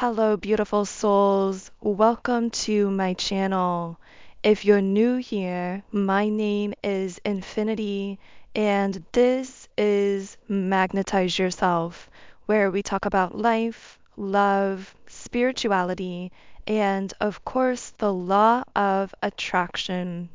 Hello, beautiful souls. Welcome to my channel. If you're new here, my name is Infinity, and this is Magnetize Yourself, where we talk about life, love, spirituality, and of course, the law of attraction.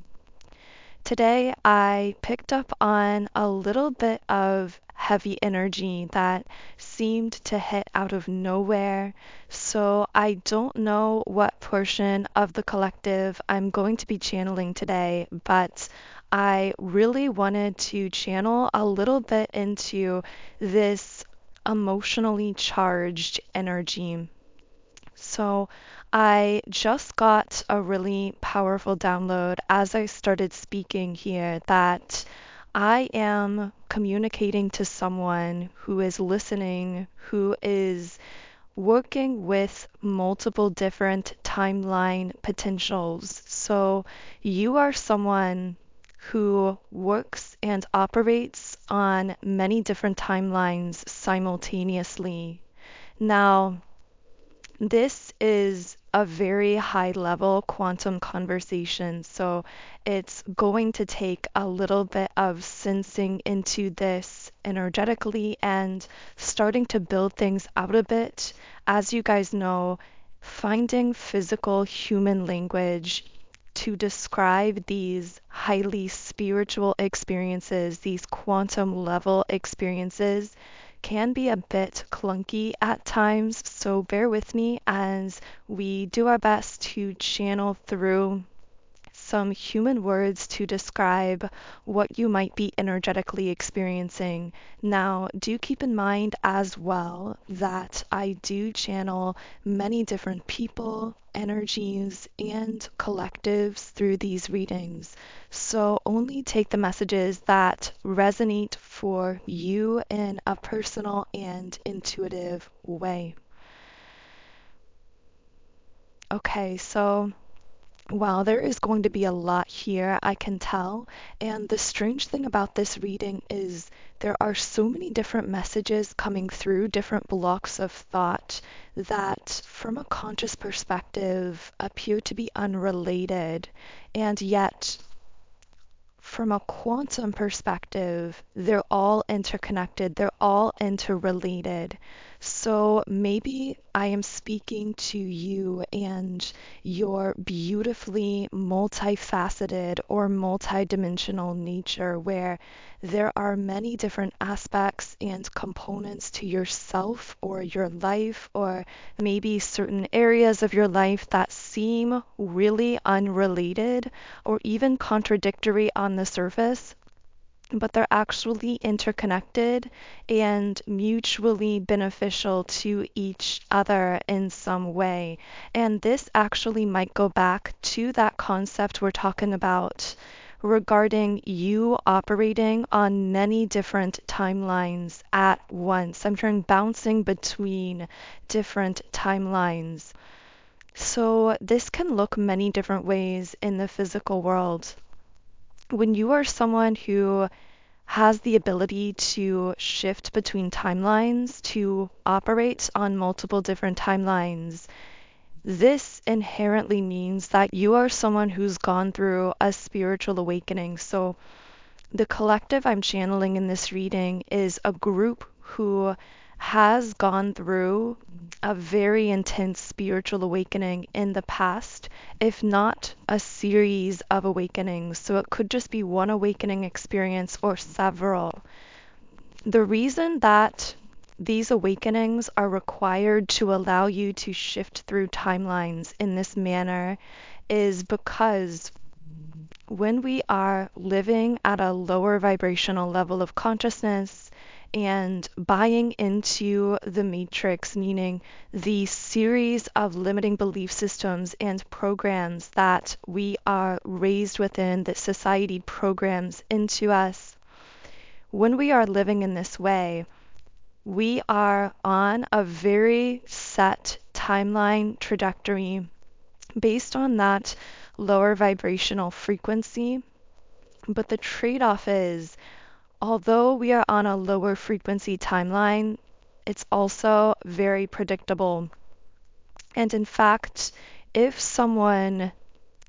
Today, I picked up on a little bit of heavy energy that seemed to hit out of nowhere. So, I don't know what portion of the collective I'm going to be channeling today, but I really wanted to channel a little bit into this emotionally charged energy. So I just got a really powerful download as I started speaking here that I am communicating to someone who is listening, who is working with multiple different timeline potentials. So you are someone who works and operates on many different timelines simultaneously. Now, this is a very high level quantum conversation, so it's going to take a little bit of sensing into this energetically and starting to build things out a bit. As you guys know, finding physical human language to describe these highly spiritual experiences, these quantum level experiences, can be a bit clunky at times, so bear with me as we do our best to channel through some human words to describe what you might be energetically experiencing. Now, do keep in mind as well that I do channel many different people, energies, and collectives through these readings. So only take the messages that resonate for you in a personal and intuitive way. Okay, so wow, there is going to be a lot here, I can tell. And the strange thing about this reading is there are so many different messages coming through, different blocks of thought that, from a conscious perspective, appear to be unrelated. And yet, from a quantum perspective, they're all interconnected, they're all interrelated. So maybe I am speaking to you and your beautifully multifaceted or multidimensional nature, where there are many different aspects and components to yourself or your life, or maybe certain areas of your life that seem really unrelated or even contradictory on the surface, but they're actually interconnected and mutually beneficial to each other in some way. And this actually might go back to that concept we're talking about regarding you operating on many different timelines at once. I'm trying bouncing between different timelines. So this can look many different ways in the physical world. When you are someone who has the ability to shift between timelines, to operate on multiple different timelines, this inherently means that you are someone who's gone through a spiritual awakening. So the collective I'm channeling in this reading is a group who has gone through a very intense spiritual awakening in the past, if not a series of awakenings. So it could just be one awakening experience or several. The reason that these awakenings are required to allow you to shift through timelines in this manner is because when we are living at a lower vibrational level of consciousness and buying into the matrix, meaning the series of limiting belief systems and programs that we are raised within, that society programs into us, when we are living in this way, we are on a very set timeline trajectory based on that lower vibrational frequency. But the trade off is, although we are on a lower frequency timeline, it's also very predictable. And in fact, if someone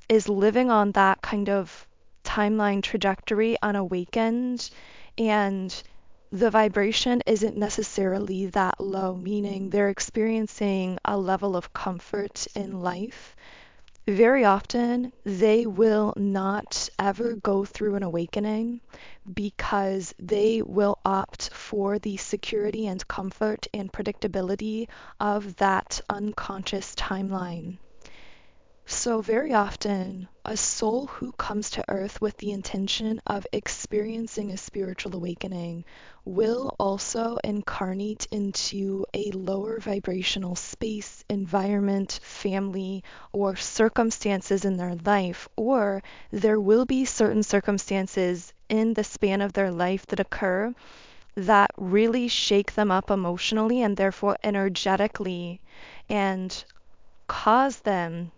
is living on that kind of timeline trajectory unawakened and the vibration isn't necessarily that low, meaning they're experiencing a level of comfort in life, very often they will not ever go through an awakening because they will opt for the security and comfort and predictability of that unconscious timeline. So, very often, a soul who comes to Earth with the intention of experiencing a spiritual awakening will also incarnate into a lower vibrational space, environment, family, or circumstances in their life, or there will be certain circumstances in the span of their life that occur that really shake them up emotionally and therefore energetically and cause them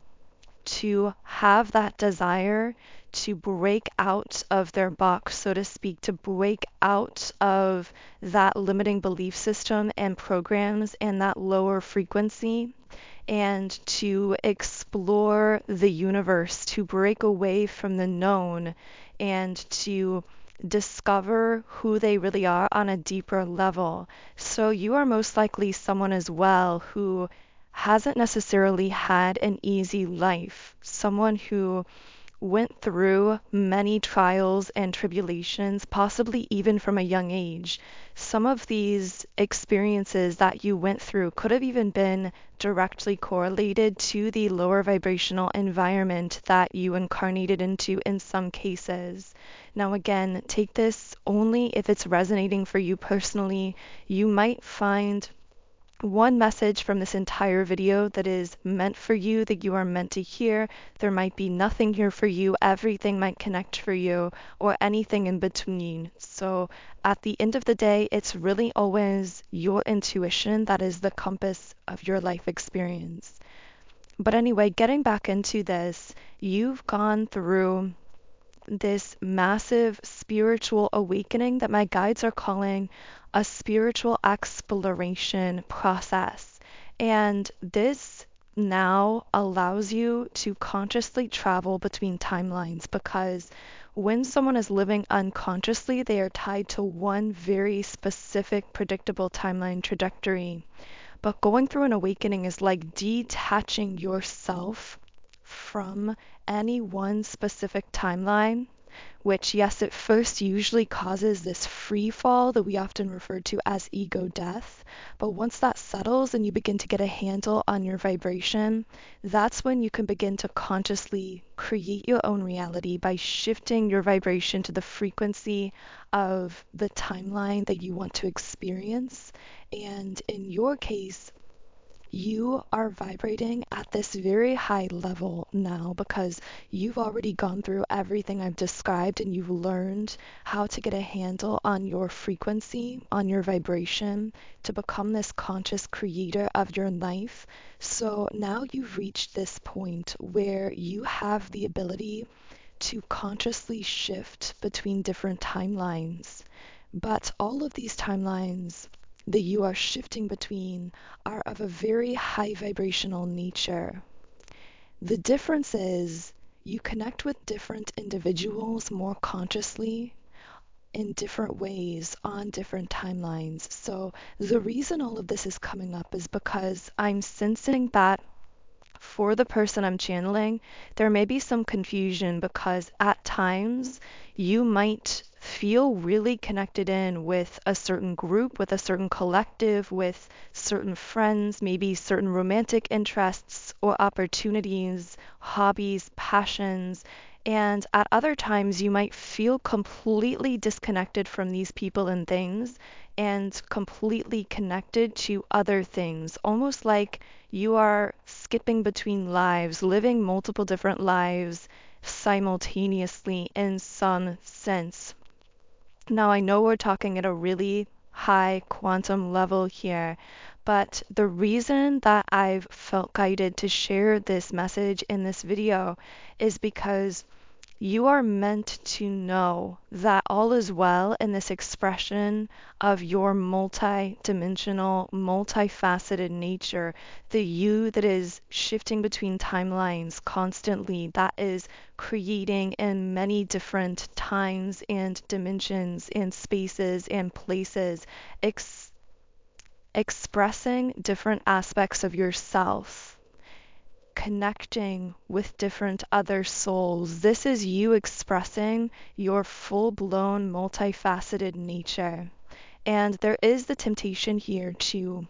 to have that desire to break out of their box, so to speak, to break out of that limiting belief system and programs and that lower frequency, and to explore the universe, to break away from the known and to discover who they really are on a deeper level. So you are most likely someone as well who hasn't necessarily had an easy life, someone who went through many trials and tribulations, possibly even from a young age. Some of these experiences that you went through could have even been directly correlated to the lower vibrational environment that you incarnated into in some cases. Now, again, take this only if it's resonating for you personally. You might find one message from this entire video that is meant for you, that you are meant to hear. There might be nothing here for you, everything might connect for you, or anything in between. So at the end of the day, it's really always your intuition that is the compass of your life experience. But anyway, getting back into this, you've gone through this massive spiritual awakening that my guides are calling a spiritual exploration process. And this now allows you to consciously travel between timelines, because when someone is living unconsciously, they are tied to one very specific, predictable timeline trajectory. But going through an awakening is like detaching yourself from any one specific timeline, which, yes, at first usually causes this free fall that we often refer to as ego death. But once that settles and you begin to get a handle on your vibration, that's when you can begin to consciously create your own reality by shifting your vibration to the frequency of the timeline that you want to experience. And in your case, you are vibrating at this very high level now because you've already gone through everything I've described and you've learned how to get a handle on your frequency, on your vibration, to become this conscious creator of your life. So now you've reached this point where you have the ability to consciously shift between different timelines. But all of these timelines that you are shifting between are of a very high vibrational nature. The difference is you connect with different individuals more consciously in different ways on different timelines. So the reason all of this is coming up is because I'm sensing that for the person I'm channeling, there may be some confusion because at times you might feel really connected in with a certain group, with a certain collective, with certain friends, maybe certain romantic interests or opportunities, hobbies, passions. And at other times, you might feel completely disconnected from these people and things and completely connected to other things, almost like you are skipping between lives, living multiple different lives simultaneously in some sense. Now, I know we're talking at a really high quantum level here, but the reason that I've felt guided to share this message in this video is because You are meant to know that all is well in this expression of your multi-dimensional, multifaceted nature, the you that is shifting between timelines constantly, that is creating in many different times and dimensions and spaces and places, expressing different aspects of yourself, connecting with different other souls. This is you expressing your full blown, multifaceted nature. And there is the temptation here to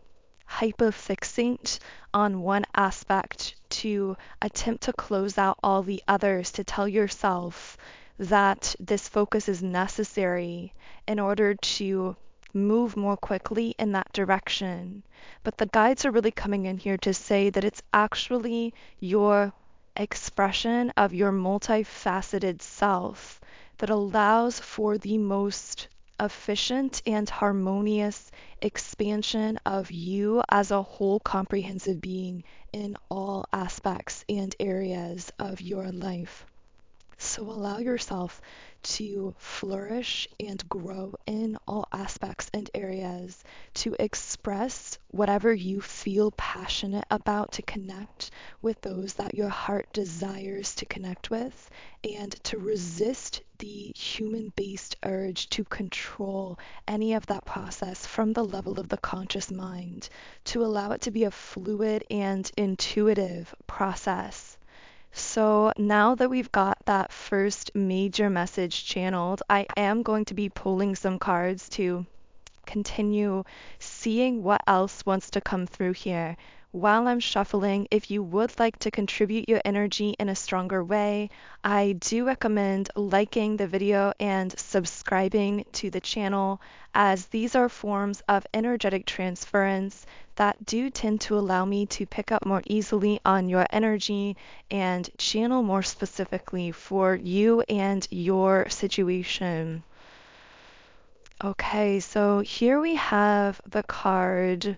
hyperfixate on one aspect, to attempt to close out all the others, to tell yourself that this focus is necessary in order to move more quickly in that direction. But the guides are really coming in here to say that it's actually your expression of your multifaceted self that allows for the most efficient and harmonious expansion of you as a whole comprehensive being in all aspects and areas of your life. So allow yourself to flourish and grow in all aspects and areas, to express whatever you feel passionate about, to connect with those that your heart desires to connect with, and to resist the human-based urge to control any of that process from the level of the conscious mind, to allow it to be a fluid and intuitive process. So now that we've got that first major message channeled, I am going to be pulling some cards to continue seeing what else wants to come through here. While I'm shuffling, if you would like to contribute your energy in a stronger way, I do recommend liking the video and subscribing to the channel, as these are forms of energetic transference that do tend to allow me to pick up more easily on your energy and channel more specifically for you and your situation. Okay, so here we have the card,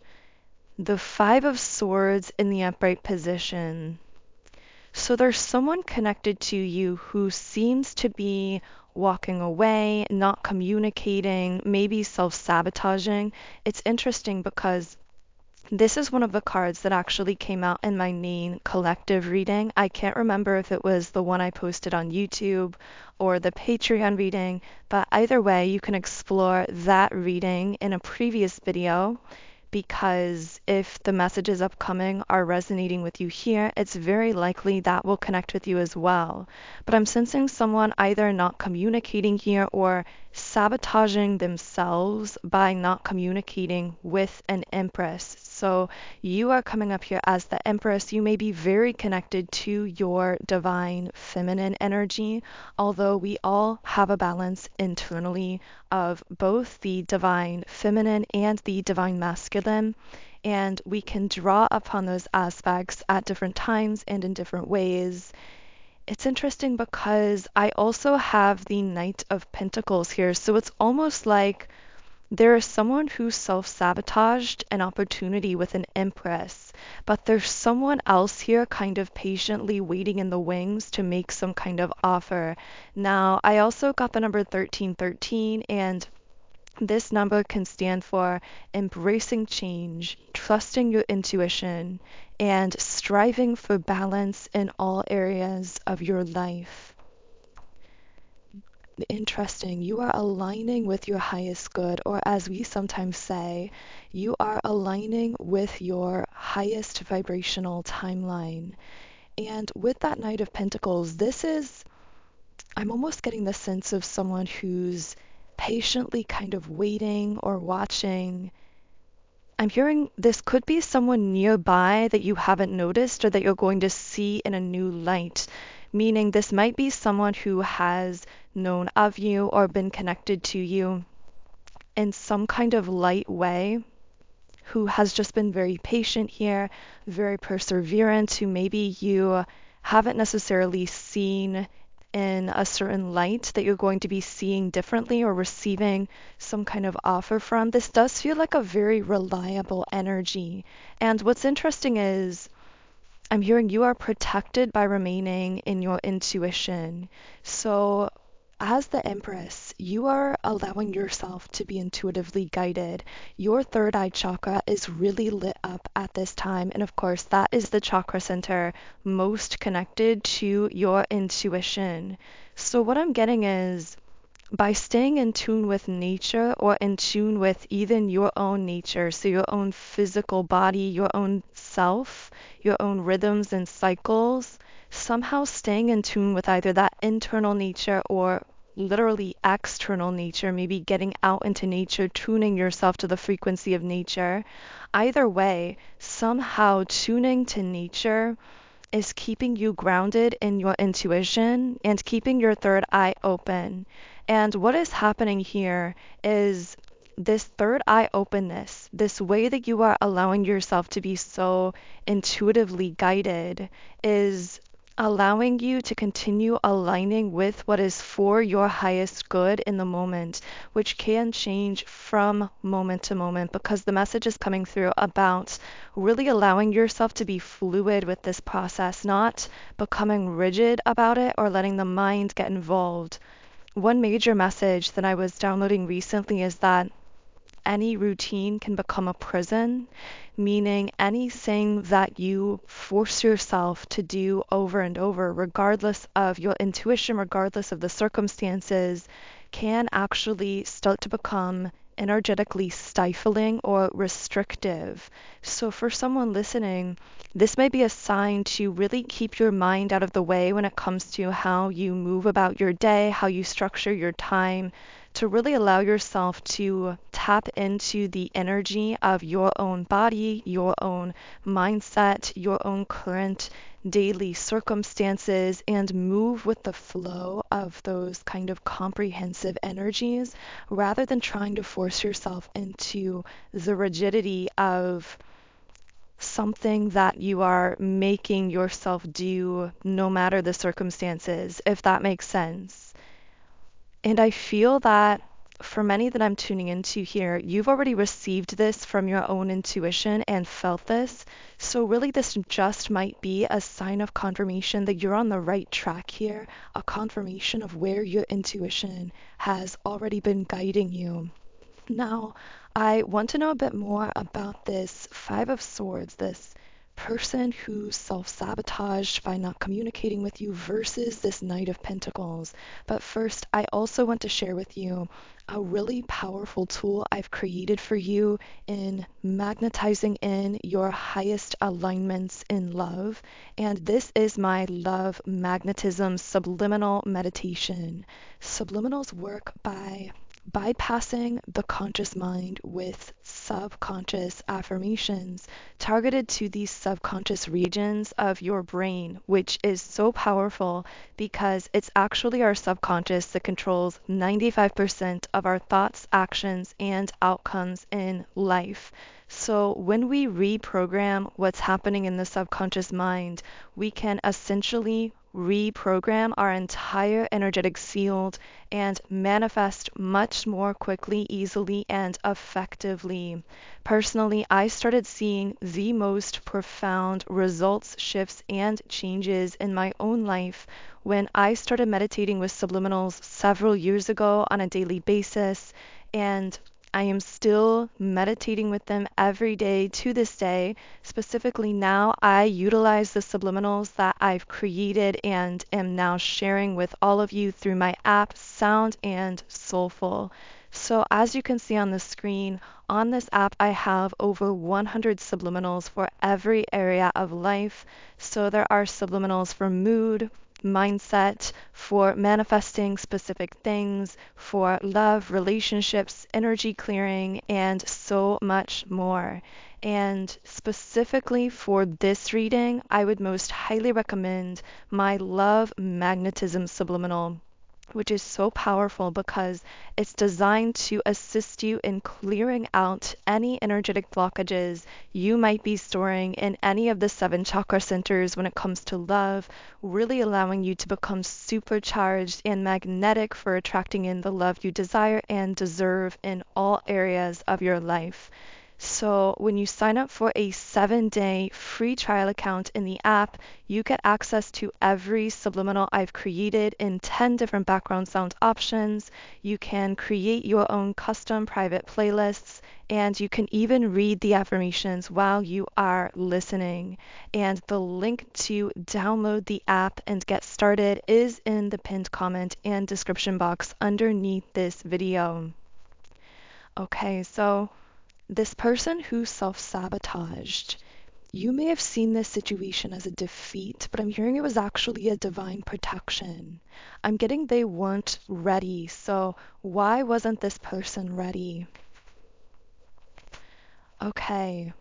the Five of Swords in the upright position. So there's someone connected to you who seems to be walking away, not communicating, maybe self-sabotaging. It's interesting because this is one of the cards that actually came out in my main collective reading. I can't remember if it was the one I posted on YouTube or the Patreon reading, but either way, you can explore that reading in a previous video, because if the messages upcoming are resonating with you here, it's very likely that will connect with you as well. But I'm sensing someone either not communicating here or sabotaging themselves by not communicating with an Empress. So you are coming up here as the Empress. You may be very connected to your divine feminine energy, although we all have a balance internally of both the divine feminine and the divine masculine, and we can draw upon those aspects at different times and in different ways. It's interesting because I also have the Knight of Pentacles here, so it's almost like there is someone who self-sabotaged an opportunity with an Empress, but there's someone else here kind of patiently waiting in the wings to make some kind of offer. Now, I also got the number 1313, and this number can stand for embracing change, trusting your intuition, and striving for balance in all areas of your life. Interesting. You are aligning with your highest good, or as we sometimes say, you are aligning with your highest vibrational timeline. And with that Knight of Pentacles, I'm almost getting the sense of someone who's patiently kind of waiting or watching. I'm hearing this could be someone nearby that you haven't noticed or that you're going to see in a new light, meaning this might be someone who has known of you or been connected to you in some kind of light way, who has just been very patient here, very perseverant, who maybe you haven't necessarily seen in a certain light that you're going to be seeing differently or receiving some kind of offer from. This does feel like a very reliable energy. And what's interesting is I'm hearing you are protected by remaining in your intuition. So, as the Empress, you are allowing yourself to be intuitively guided. Your third eye chakra is really lit up at this time. And of course, that is the chakra center most connected to your intuition. So, what I'm getting is by staying in tune with nature or in tune with even your own nature, so your own physical body, your own self, your own rhythms and cycles, somehow staying in tune with either that internal nature or literally external nature, maybe getting out into nature, tuning yourself to the frequency of nature. Either way, somehow tuning to nature is keeping you grounded in your intuition and keeping your third eye open. And what is happening here is this third eye openness, this way that you are allowing yourself to be so intuitively guided, is allowing you to continue aligning with what is for your highest good in the moment, which can change from moment to moment because the message is coming through about really allowing yourself to be fluid with this process, not becoming rigid about it or letting the mind get involved. One major message that I was downloading recently is that any routine can become a prison, meaning anything that you force yourself to do over and over, regardless of your intuition, regardless of the circumstances, can actually start to become energetically stifling or restrictive. So, for someone listening, this may be a sign to really keep your mind out of the way when it comes to how you move about your day, how you structure your time, to really allow yourself to tap into the energy of your own body, your own mindset, your own current daily circumstances, and move with the flow of those kind of comprehensive energies rather than trying to force yourself into the rigidity of something that you are making yourself do no matter the circumstances, if that makes sense. And I feel that for many that I'm tuning into here, you've already received this from your own intuition and felt this. So, really, this just might be a sign of confirmation that you're on the right track here, a confirmation of where your intuition has already been guiding you. Now, I want to know a bit more about this Five of Swords, this person who self-sabotaged by not communicating with you versus this Knight of Pentacles. But first, I also want to share with you a really powerful tool I've created for you in magnetizing in your highest alignments in love. And this is my love magnetism subliminal meditation. Subliminals work by bypassing the conscious mind with subconscious affirmations targeted to these subconscious regions of your brain, which is so powerful because it's actually our subconscious that controls 95% of our thoughts, actions, and outcomes in life. So when we reprogram what's happening in the subconscious mind, we can essentially reprogram our entire energetic field and manifest much more quickly, easily, and effectively. Personally, I started seeing the most profound results, shifts, and changes in my own life when I started meditating with subliminals several years ago on a daily basis, and I am still meditating with them every day to this day. Specifically now, I utilize the subliminals that I've created and am now sharing with all of you through my app, Sound and Soulful. So as you can see on the screen, on this app, I have over 100 subliminals for every area of life. So there are subliminals for mood, mindset, for manifesting specific things, for love, relationships, energy clearing, and so much more. And specifically for this reading, I would most highly recommend my Love Magnetism Subliminal, which is so powerful because it's designed to assist you in clearing out any energetic blockages you might be storing in any of the 7 chakra centers when it comes to love, really allowing you to become supercharged and magnetic for attracting in the love you desire and deserve in all areas of your life. So when you sign up for a 7-day free trial account in the app, you get access to every subliminal I've created in 10 different background sound options. You can create your own custom private playlists, and you can even read the affirmations while you are listening. And the link to download the app and get started is in the pinned comment and description box underneath this video. Okay, so this person who self-sabotaged, you may have seen this situation as a defeat, but I'm hearing it was actually a divine protection. I'm getting they weren't ready. So why wasn't this person ready? Okay,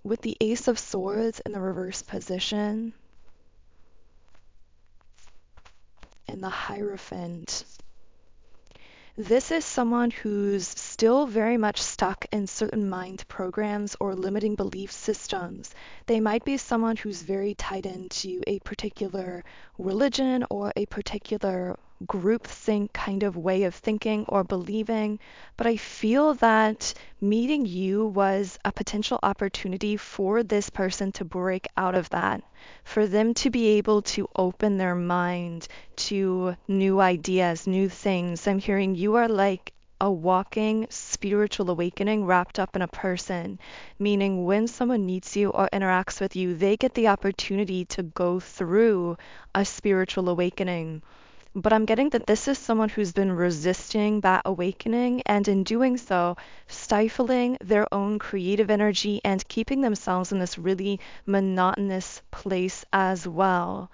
with the Ace of Swords in the reverse position and the Hierophant, this is someone who's still very much stuck in certain mind programs or limiting belief systems. They might be someone who's very tied into a particular religion or a particular groupthink kind of way of thinking or believing, but I feel that meeting you was a potential opportunity for this person to break out of that, for them to be able to open their mind to new ideas, new things. I'm hearing you are like a walking spiritual awakening wrapped up in a person, meaning when someone meets you or interacts with you, they get the opportunity to go through a spiritual awakening. But I'm getting that this is someone who's been resisting that awakening, and in doing so, stifling their own creative energy and keeping themselves in this really monotonous place as well.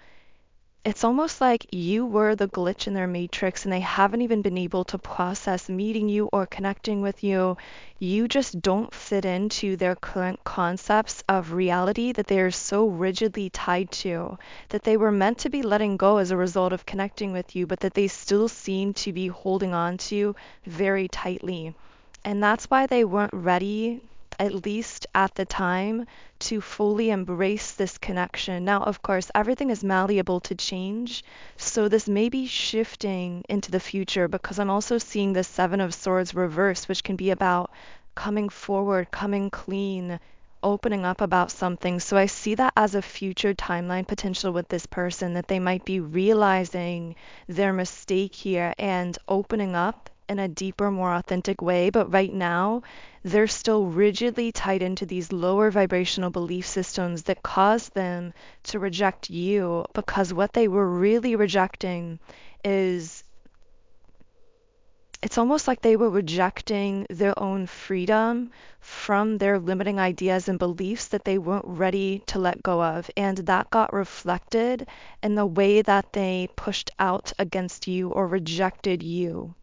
It's almost like you were the glitch in their matrix and they haven't even been able to process meeting you or connecting with you. You just don't fit into their current concepts of reality that they are so rigidly tied to, that they were meant to be letting go as a result of connecting with you, but that they still seem to be holding on to very tightly. And that's why they weren't ready, at least at the time, to fully embrace this connection. Now, of course, everything is malleable to change, so this may be shifting into the future because I'm also seeing the Seven of Swords reverse, which can be about coming forward, coming clean, opening up about something. So I see that as a future timeline potential with this person, that they might be realizing their mistake here and opening up in a deeper, more authentic way. But right now, they're still rigidly tied into these lower vibrational belief systems that cause them to reject you, because what they were really rejecting is, it's almost like they were rejecting their own freedom from their limiting ideas and beliefs that they weren't ready to let go of. And that got reflected in the way that they pushed out against you or rejected you.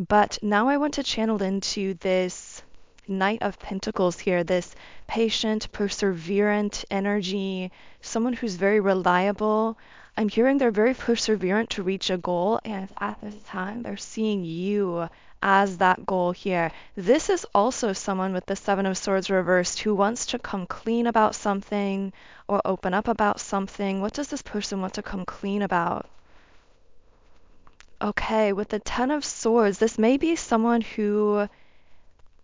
But now I want to channel into this Knight of Pentacles here, this patient, perseverant energy, someone who's very reliable. I'm hearing they're very perseverant to reach a goal, and at this time, they're seeing you as that goal here. This is also someone with the Seven of Swords reversed who wants to come clean about something or open up about something. What does this person want to come clean about? Okay, with the Ten of Swords, this may be someone who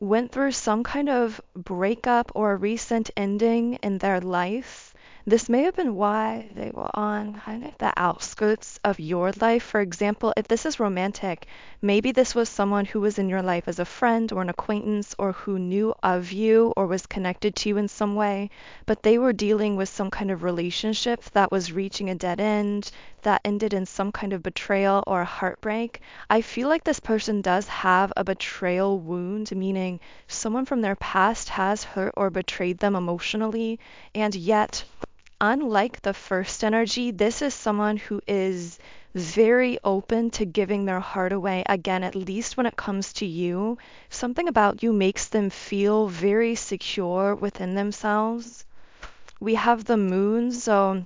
went through some kind of breakup or a recent ending in their life. This may have been why they were on kind of the outskirts of your life. For example, if this is romantic, maybe this was someone who was in your life as a friend or an acquaintance or who knew of you or was connected to you in some way, but they were dealing with some kind of relationship that was reaching a dead end, that ended in some kind of betrayal or heartbreak. I feel like this person does have a betrayal wound, meaning someone from their past has hurt or betrayed them emotionally, and yet, unlike the first energy, this is someone who is very open to giving their heart away. Again, at least when it comes to you, something about you makes them feel very secure within themselves. We have the moon, so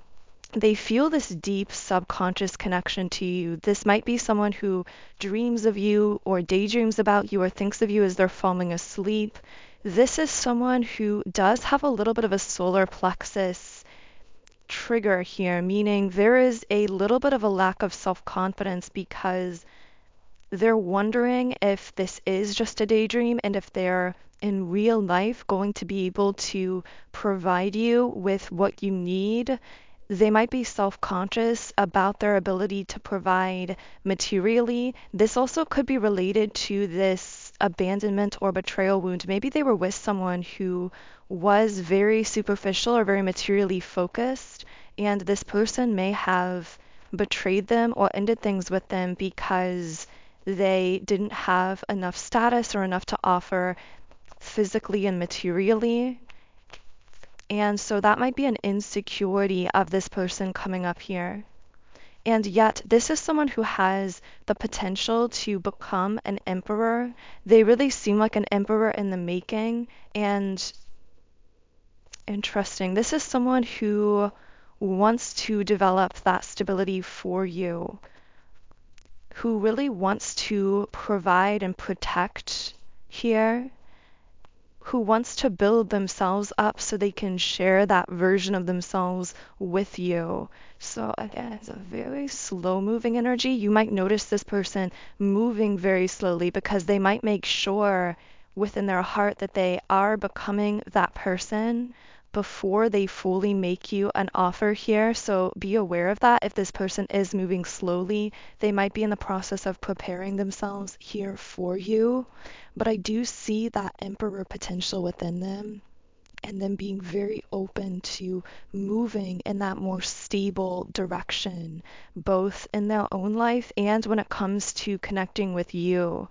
they feel this deep subconscious connection to you. This might be someone who dreams of you or daydreams about you or thinks of you as they're falling asleep. This is someone who does have a little bit of a solar plexus trigger here, meaning there is a little bit of a lack of self-confidence because they're wondering if this is just a daydream and if they're in real life going to be able to provide you with what you need. They might be self-conscious about their ability to provide materially. This also could be related to this abandonment or betrayal wound. Maybe they were with someone who was very superficial or very materially focused, and this person may have betrayed them or ended things with them because they didn't have enough status or enough to offer physically and materially. And so that might be an insecurity of this person coming up here. And yet, this is someone who has the potential to become an emperor. They really seem like an emperor in the making. And interesting, this is someone who wants to develop that stability for you, who really wants to provide and protect here, who wants to build themselves up so they can share that version of themselves with you. So again, it's a very slow moving energy. You might notice this person moving very slowly because they might make sure within their heart that they are becoming that person before they fully make you an offer here. So be aware of that. If this person is moving slowly, they might be in the process of preparing themselves here for you. But I do see that emperor potential within them and them being very open to moving in that more stable direction, both in their own life and when it comes to connecting with you.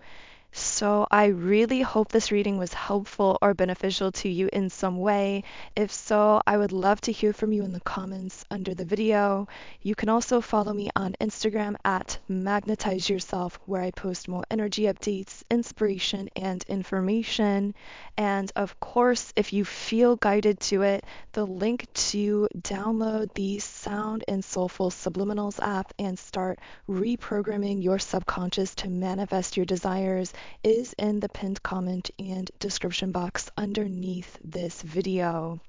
So I really hope this reading was helpful or beneficial to you in some way. If so, I would love to hear from you in the comments under the video. You can also follow me on Instagram at Magnetize Yourself, where I post more energy updates, inspiration, and information. And of course, if you feel guided to it, the link to download the Sound and Soulful Subliminals app and start reprogramming your subconscious to manifest your desires is in the pinned comment and description box underneath this video.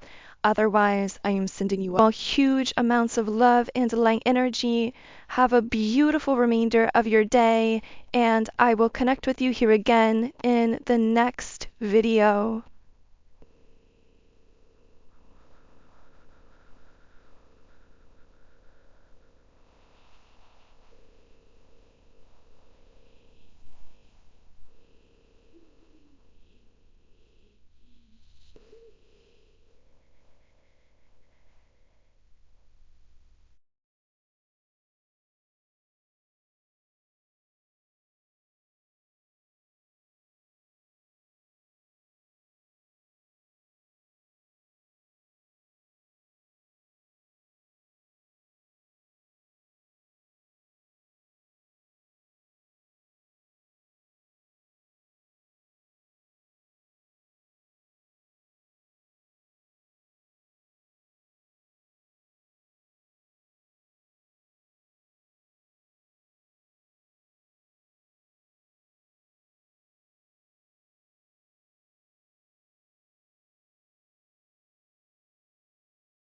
Otherwise, I am sending you all huge amounts of love and light energy. Have a beautiful remainder of your day, and I will connect with you here again in the next video.